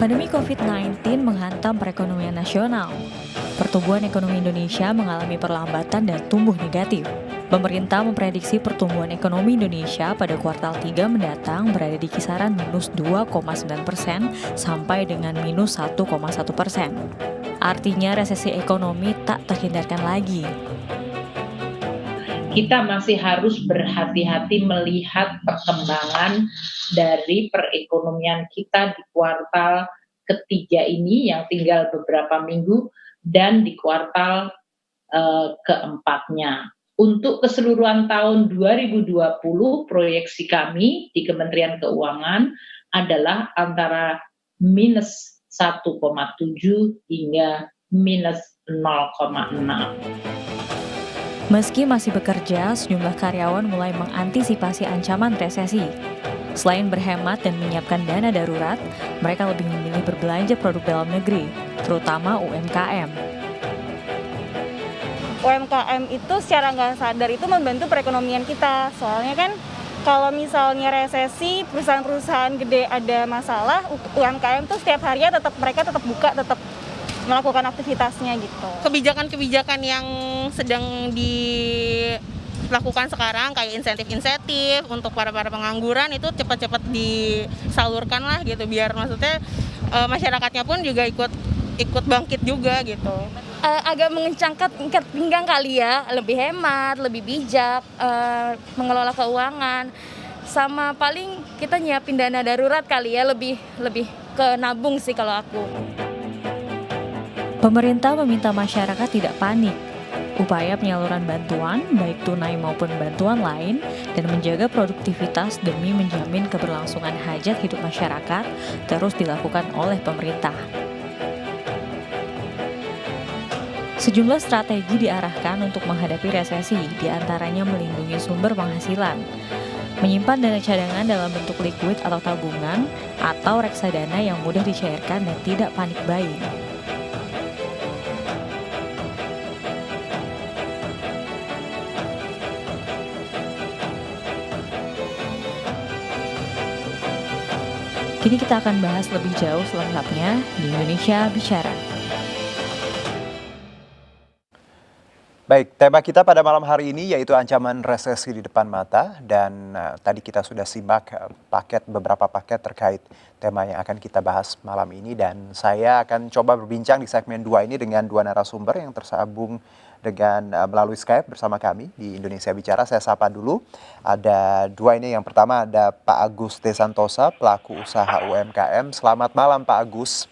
Pandemi COVID-19 menghantam perekonomian nasional. Pertumbuhan ekonomi Indonesia mengalami perlambatan dan tumbuh negatif. Pemerintah memprediksi pertumbuhan ekonomi Indonesia pada kuartal 3 mendatang berada di kisaran minus 2,9% sampai dengan minus 1,1%. Artinya resesi ekonomi tak terhindarkan lagi. Kita masih harus berhati-hati melihat perkembangan dari perekonomian kita di kuartal ketiga ini yang tinggal beberapa minggu dan di kuartal keempatnya. Untuk keseluruhan tahun 2020, proyeksi kami di Kementerian Keuangan adalah antara minus 1,7 hingga minus 0,6. Meski masih bekerja, sejumlah karyawan mulai mengantisipasi ancaman resesi. Selain berhemat dan menyiapkan dana darurat, mereka lebih memilih berbelanja produk dalam negeri, terutama UMKM. UMKM itu secara nggak sadar itu membantu perekonomian kita. Soalnya kan kalau misalnya resesi, perusahaan-perusahaan gede ada masalah, UMKM tuh setiap harinya mereka tetap buka, tetap melakukan aktivitasnya gitu. Kebijakan-kebijakan yang sedang dilakukan sekarang kayak insentif-insentif untuk para pengangguran itu cepat-cepat disalurkan lah gitu, biar maksudnya masyarakatnya pun juga ikut bangkit juga gitu. Agak mengencangkan ikat pinggang kali ya, lebih hemat, lebih bijak, mengelola keuangan, sama paling kita nyiapin dana darurat kali ya, lebih ke nabung sih kalau aku. Pemerintah meminta masyarakat tidak panik. Upaya penyaluran bantuan, baik tunai maupun bantuan lain, dan menjaga produktivitas demi menjamin keberlangsungan hajat hidup masyarakat terus dilakukan oleh pemerintah. Sejumlah strategi diarahkan untuk menghadapi resesi, diantaranya melindungi sumber penghasilan, menyimpan dana cadangan dalam bentuk likuid atau tabungan, atau reksadana yang mudah dicairkan dan tidak panik buying. Kini kita akan bahas lebih jauh selengkapnya di Indonesia Bicara. Baik, tema kita pada malam hari ini yaitu ancaman resesi di depan mata, dan tadi kita sudah simak beberapa paket terkait tema yang akan kita bahas malam ini, dan saya akan coba berbincang di segmen 2 ini dengan dua narasumber yang tersambung dengan melalui Skype bersama kami di Indonesia Bicara. Saya sapa dulu, ada dua ini. Yang pertama ada Pak Agus De Santosa, pelaku usaha UMKM. Selamat malam Pak Agus.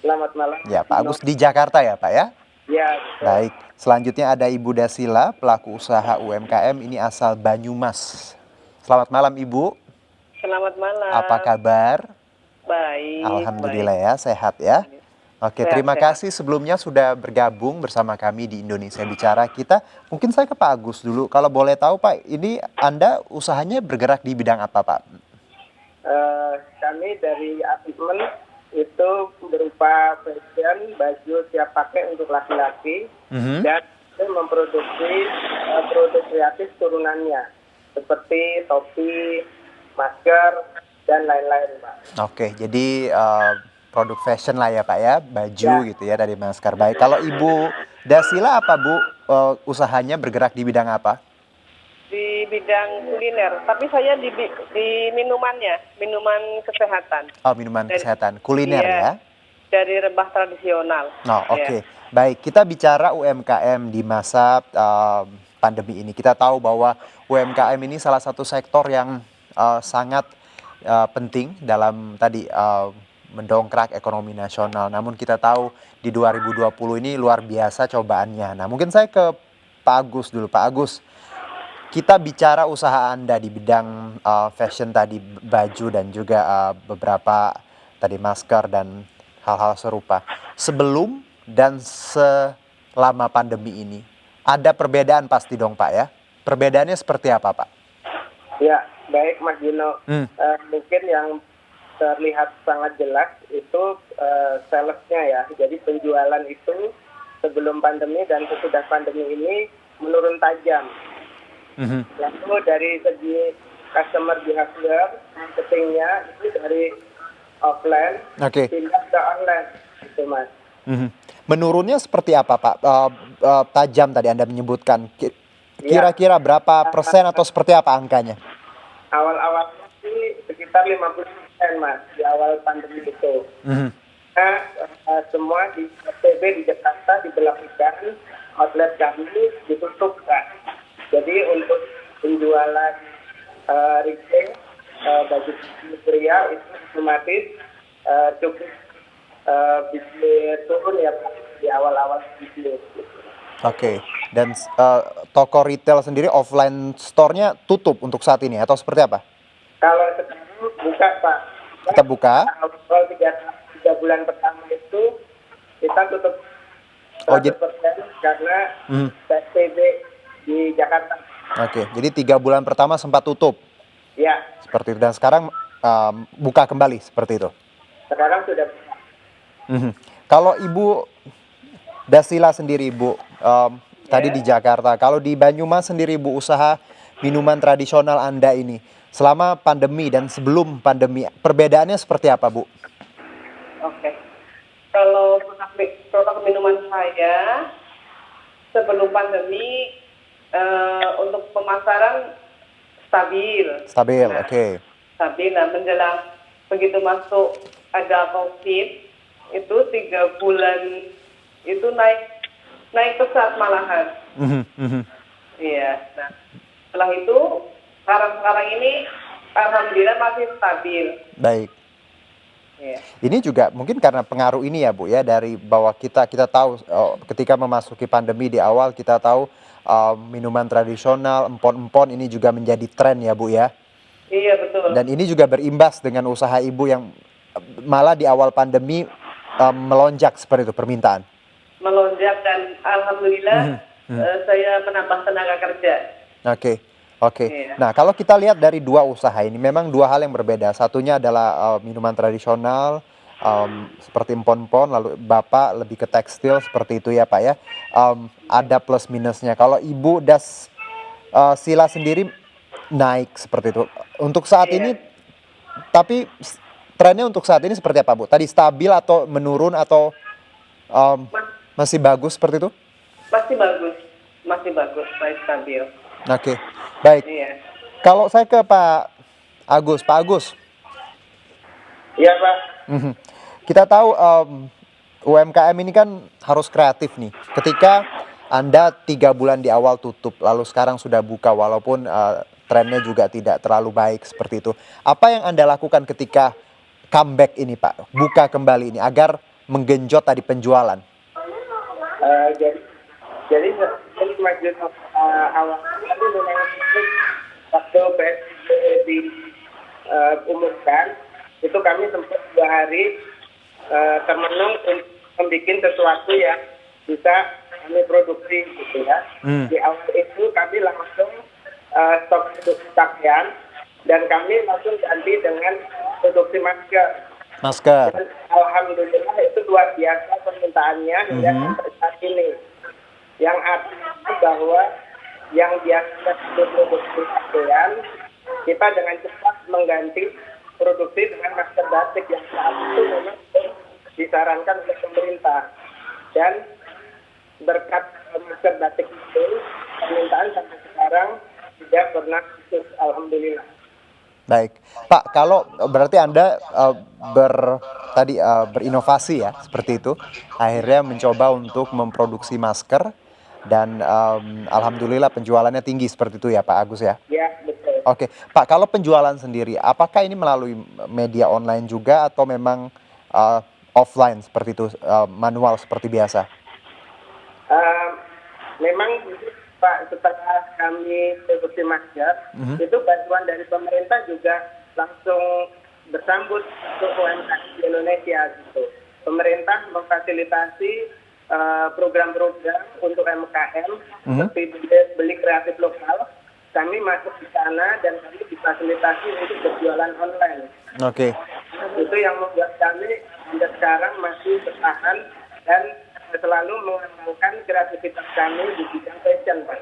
Selamat malam. Ya, Pak Agus di Jakarta ya Pak ya? Ya. Baik, selanjutnya ada Ibu Dasila, pelaku usaha UMKM, ini asal Banyumas. Selamat malam Ibu. Selamat malam. Apa kabar? Baik. Alhamdulillah ya, sehat ya. Oke, terima kasih sebelumnya sudah bergabung bersama kami di Indonesia Bicara. Mungkin saya ke Pak Agus dulu. Kalau boleh tahu Pak, ini Anda usahanya bergerak di bidang apa Pak? Kami dari Asismen itu berupa fashion, baju siap pakai untuk laki-laki, dan memproduksi produk kreatif turunannya seperti topi, masker, dan lain-lain Pak. Oke, jadi produk fashion lah ya Pak ya, baju ya, gitu ya, dari masker. Baik, kalau Ibu Dasila apa Bu, usahanya bergerak di bidang apa? Di bidang kuliner, tapi saya di minumannya, minuman kesehatan. Oh, minuman kesehatan, kuliner ya? Dari rempah tradisional. Oke. Baik, kita bicara UMKM di masa pandemi ini. Kita tahu bahwa UMKM ini salah satu sektor yang sangat penting dalam tadi mendongkrak ekonomi nasional. Namun kita tahu di 2020 ini luar biasa cobaannya. Nah, mungkin saya ke Pak Agus dulu. Pak Agus, kita bicara usaha Anda di bidang fashion tadi, baju dan juga beberapa tadi masker dan hal-hal serupa. Sebelum dan selama pandemi ini, ada perbedaan pasti dong Pak ya? Perbedaannya seperti apa Pak? Ya, baik Mas Dino. Mungkin yang terlihat sangat jelas itu salesnya ya. Jadi penjualan itu sebelum pandemi dan sesudah pandemi ini menurun tajam. Lalu dari segi customer behavior, marketingnya itu dari offline Oke. pindah ke online, gitu Mas. Mhm. Menurunnya seperti apa Pak? Tajam tadi Anda menyebutkan. Iya. Kira-kira berapa persen atau seperti apa angkanya? Awal-awalnya sih sekitar 50% Mas di awal pandemi itu. Mhm. Nah, semua di PB di Jakarta diberlakukan outlet kami ditutup Kak. Jadi untuk penjualan retail baju pria itu otomatis cukup bisa turun ya Pak di awal-awal bisnis. Oke. Dan toko retail sendiri offline store-nya tutup untuk saat ini atau seperti apa? Kalau sekarang buka Pak. Tetap buka? Awal 3 bulan pertama itu kita tutup 100% karena PSBB di Jakarta. Oke, jadi 3 bulan pertama sempat tutup Ya, seperti itu dan sekarang buka kembali seperti itu. sekarang sudah buka. Kalau Ibu Dasila sendiri Ibu, tadi di Jakarta, kalau di Banyumas sendiri Ibu usaha minuman tradisional Anda ini selama pandemi dan sebelum pandemi perbedaannya seperti apa Bu? Oke. Kalau produk minuman saya sebelum pandemi untuk pemasaran stabil. Stabil, Nah, oke. Stabil. Nah, menjelang begitu masuk ada COVID itu 3 bulan itu naik pesat malahan. Iya. Nah, setelah itu sekarang ini alhamdulillah masih stabil. Baik. Iya. Ini juga mungkin karena pengaruh ini ya Bu ya, dari bahwa kita tahu ketika memasuki pandemi di awal kita tahu minuman tradisional empon-empon ini juga menjadi tren ya Bu ya. Iya, betul. Dan ini juga berimbas dengan usaha Ibu yang malah di awal pandemi melonjak seperti itu permintaan. Melonjak dan alhamdulillah saya menambah tenaga kerja. Oke. Iya. Nah, kalau kita lihat dari dua usaha ini, memang dua hal yang berbeda. Satunya adalah minuman tradisional seperti empon-empon, lalu Bapak lebih ke tekstil seperti itu ya Pak ya. Ada plus minusnya. Kalau Ibu Sila sendiri naik seperti itu. Untuk saat ini, tapi trennya untuk saat ini seperti apa Bu? Tadi stabil atau menurun atau masih bagus seperti itu? Masih bagus, masih stabil. Oke, baik. Iya. Kalau saya ke Pak Agus. Iya Pak. Kita tahu UMKM ini kan harus kreatif nih. Ketika Anda 3 bulan di awal tutup, lalu sekarang sudah buka walaupun trennya juga tidak terlalu baik seperti itu. Apa yang Anda lakukan ketika comeback ini Pak, buka kembali ini agar menggenjot tadi penjualan? Jadi Mas Juno awal itu memang waktu PSBB diumumkan itu kami sempat 2 hari termenung untuk membuat sesuatu yang bisa kami produksi gitu ya. Di awal itu kami langsung stok produksi pakaian dan kami langsung ganti dengan produksi masker. Dan alhamdulillah itu luar biasa permintaannya hingga sampai saat ini. Yang artinya bahwa yang biasa produksi pakaian kita dengan cepat mengganti produksi dengan masker batik yang saat itu memang disarankan oleh pemerintah. Dan berkat masker batik itu permintaan sampai sekarang tidak pernah putus, alhamdulillah. Baik, Pak. Kalau berarti Anda berinovasi ya seperti itu, akhirnya mencoba untuk memproduksi masker dan alhamdulillah penjualannya tinggi seperti itu ya Pak Agus ya. Ya, betul. Oke, Pak. Kalau penjualan sendiri, apakah ini melalui media online juga atau memang offline seperti itu, manual seperti biasa? Memang Pak, setelah kami produksi masker, itu bantuan dari pemerintah juga langsung bersambut untuk UMKM di Indonesia gitu. Pemerintah memfasilitasi program-program untuk UMKM seperti beli kreatif lokal. Kami masuk di sana dan kami difasilitasi untuk berjualan online. Oke. Itu yang membuat kami hingga sekarang masih bertahan dan selalu mengembangkan kreativitas kami di bidang fashion, Pak.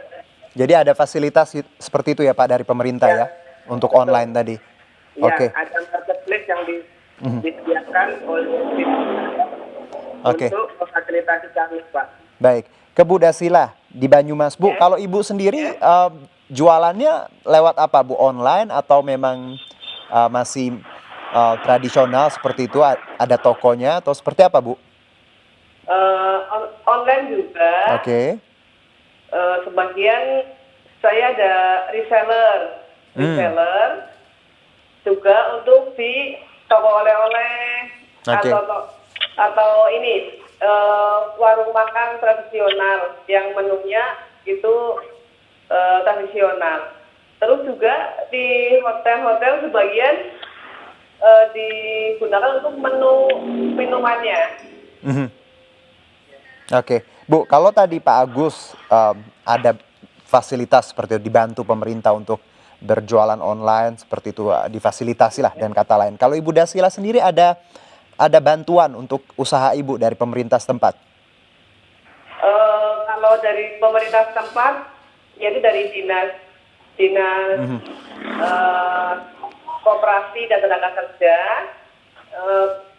Jadi ada fasilitas seperti itu ya Pak dari pemerintah ya untuk betul. online tadi. Ya, Oke. ada marketplace yang disediakan oleh Oke. untuk memfasilitasi kami, Pak. Baik, ke Bu Dasila di Banyumas, Bu. Kalau Ibu sendiri jualannya lewat apa, Bu? Online atau memang masih tradisional seperti itu? Ada tokonya atau seperti apa, Bu? Online juga. Oke. Sebagian saya ada reseller juga untuk di toko oleh-oleh Oke. atau ini warung makan tradisional yang menunya itu tradisional. Terus juga di hotel-hotel sebagian digunakan untuk menu minumannya. Oke, Bu, kalau tadi Pak Agus ada fasilitas seperti itu, dibantu pemerintah untuk berjualan online seperti itu, difasilitasi lah dan kata lain. Kalau Ibu Dasila sendiri ada bantuan untuk usaha Ibu dari pemerintah setempat? Kalau dari pemerintah setempat, yaitu dari dinas koperasi dan tenaga kerja,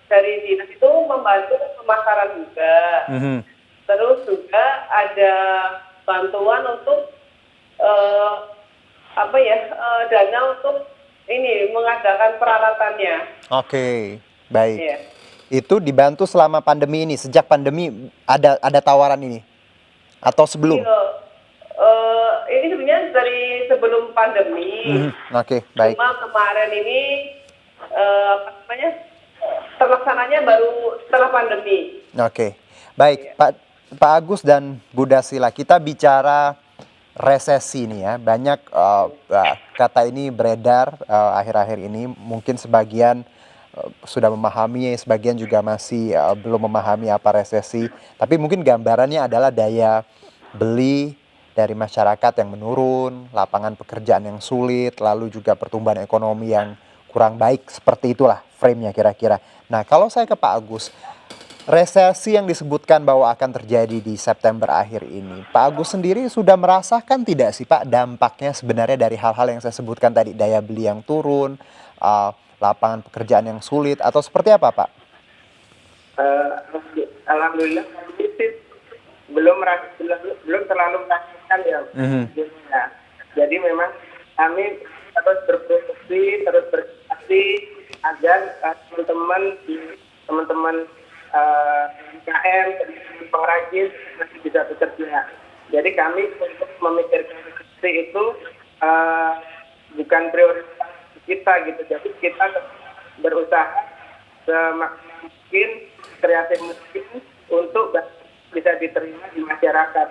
dari dinas itu membantu pemasaran juga. Terus juga ada bantuan untuk dana untuk ini mengadakan peralatannya. Oke, baik. Iya. Itu dibantu selama pandemi ini, sejak pandemi ada tawaran ini atau sebelum? Ini sebenarnya dari sebelum pandemi. Oke, baik. Cuma kemarin ini terlaksananya baru setelah pandemi. Oke, baik. Pak Agus dan Bu Dasila, kita bicara resesi nih ya. Banyak kata ini beredar akhir-akhir ini. Mungkin sebagian sudah memahami, sebagian juga masih belum memahami apa resesi. Tapi mungkin gambarannya adalah daya beli dari masyarakat yang menurun, lapangan pekerjaan yang sulit, lalu juga pertumbuhan ekonomi yang kurang baik. Seperti itulah frame-nya kira-kira. Nah, kalau saya ke Pak Agus, resesi yang disebutkan bahwa akan terjadi di September akhir ini, Pak Agus sendiri sudah merasakan tidak sih Pak dampaknya sebenarnya dari hal-hal yang saya sebutkan tadi, daya beli yang turun, lapangan pekerjaan yang sulit, atau seperti apa Pak? Alhamdulillah kami sih belum terlalu merasakan ya. Jadi memang kami terus berproduksi, terus berkreasi agar teman-teman UMKM, pengrajin masih bisa bekerja. Jadi kami untuk memikirkan seperti itu bukan prioritas kita gitu. Jadi kita berusaha semaksimal mungkin, kreatif mungkin untuk bisa diterima di masyarakat.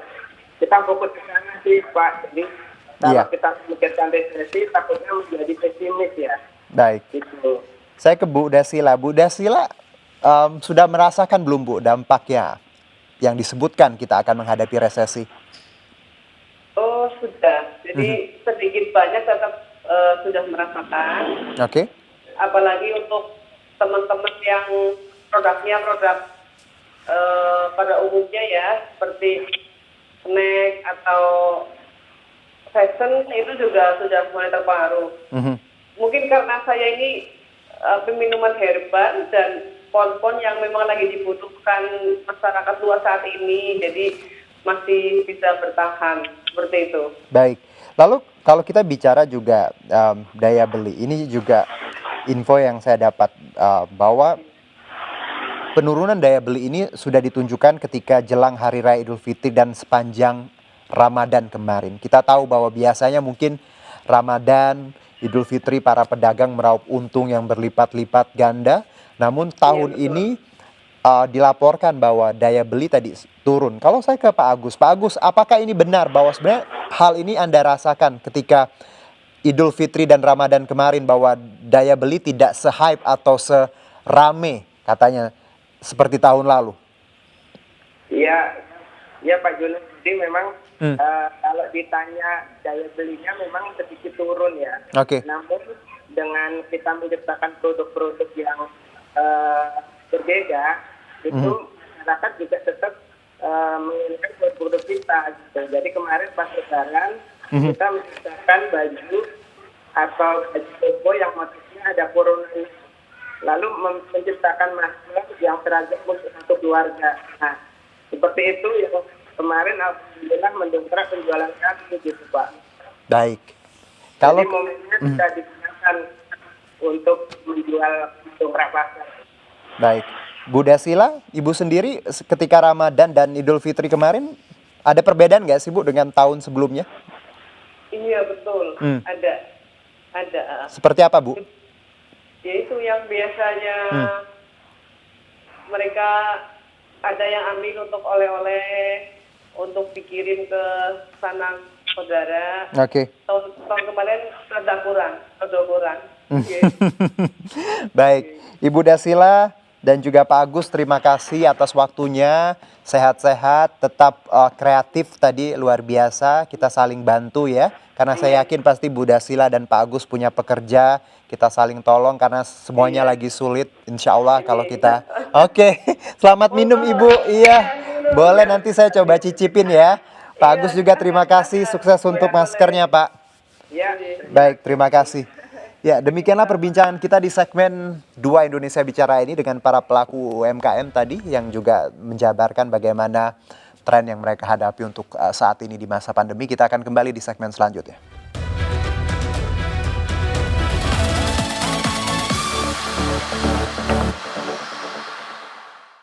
Kita fokus ke sana sih Pak. Jadi kalau kita memikirkan resesi takutnya menjadi pesimis ya. Baik. Gitu. Saya ke Bu Dasila. Bu Dasila, sudah merasakan belum Bu dampaknya yang disebutkan kita akan menghadapi resesi? Oh sudah, jadi sedikit banyak tetap sudah merasakan. Oke. Apalagi untuk teman-teman yang produknya produk pada umumnya ya, seperti snack atau fashion itu juga sudah mulai terpengaruh. Mungkin karena saya ini minuman herbal dan pohon-pohon yang memang lagi dibutuhkan masyarakat luas saat ini, jadi masih bisa bertahan seperti itu. Baik, lalu kalau kita bicara juga daya beli, ini juga info yang saya dapat bahwa penurunan daya beli ini sudah ditunjukkan ketika jelang Hari Raya Idul Fitri dan sepanjang Ramadan kemarin. Kita tahu bahwa biasanya mungkin Ramadan, Idul Fitri para pedagang meraup untung yang berlipat-lipat ganda. Namun tahun ini dilaporkan bahwa daya beli tadi turun. Kalau saya ke Pak Agus, apakah ini benar bahwa sebenarnya hal ini Anda rasakan ketika Idul Fitri dan Ramadan kemarin bahwa daya beli tidak se-hype atau serame katanya seperti tahun lalu? Iya Pak Jono, jadi memang kalau ditanya daya belinya memang sedikit turun ya. Oke. Namun dengan kita menciptakan produk-produk yang berbeda, itu masyarakat juga tetap menginginkan produk kita. Gitu. Jadi kemarin pas Lebaran kita menciptakan baju atau baju koko yang motifnya ada coronanya. lalu menciptakan masker yang seragam untuk satu keluarga. Nah, seperti itu yang kemarin alhamdulillah mendongkrak penjualan kami gitu Pak. Baik. Jadi momennya bisa digunakan untuk menjual dongkrak pasar. Baik. Bu Dasila, Ibu sendiri ketika Ramadan dan Idul Fitri kemarin ada perbedaan nggak sih Bu dengan tahun sebelumnya? Iya betul, ada. Seperti apa Bu? Yaitu yang biasanya mereka ada yang ambil untuk oleh-oleh, untuk dikirim ke sanak saudara. Oke. Tahun kemarin rada kurang. Baik, Ibu Dasila dan juga Pak Agus, terima kasih atas waktunya. Sehat-sehat, tetap kreatif tadi, luar biasa. Kita saling bantu ya. Karena saya yakin pasti Bu Dasila dan Pak Agus punya pekerja. Kita saling tolong karena semuanya lagi sulit. Insya Allah kalau kita. Oke, selamat minum Ibu. Iya, boleh nanti saya coba cicipin ya. Pak Agus juga terima kasih. Sukses untuk maskernya Pak. Baik, terima kasih. Ya, demikianlah perbincangan kita di segmen 2 Indonesia Bicara ini dengan para pelaku UMKM tadi yang juga menjabarkan bagaimana tren yang mereka hadapi untuk saat ini di masa pandemi. Kita akan kembali di segmen selanjutnya.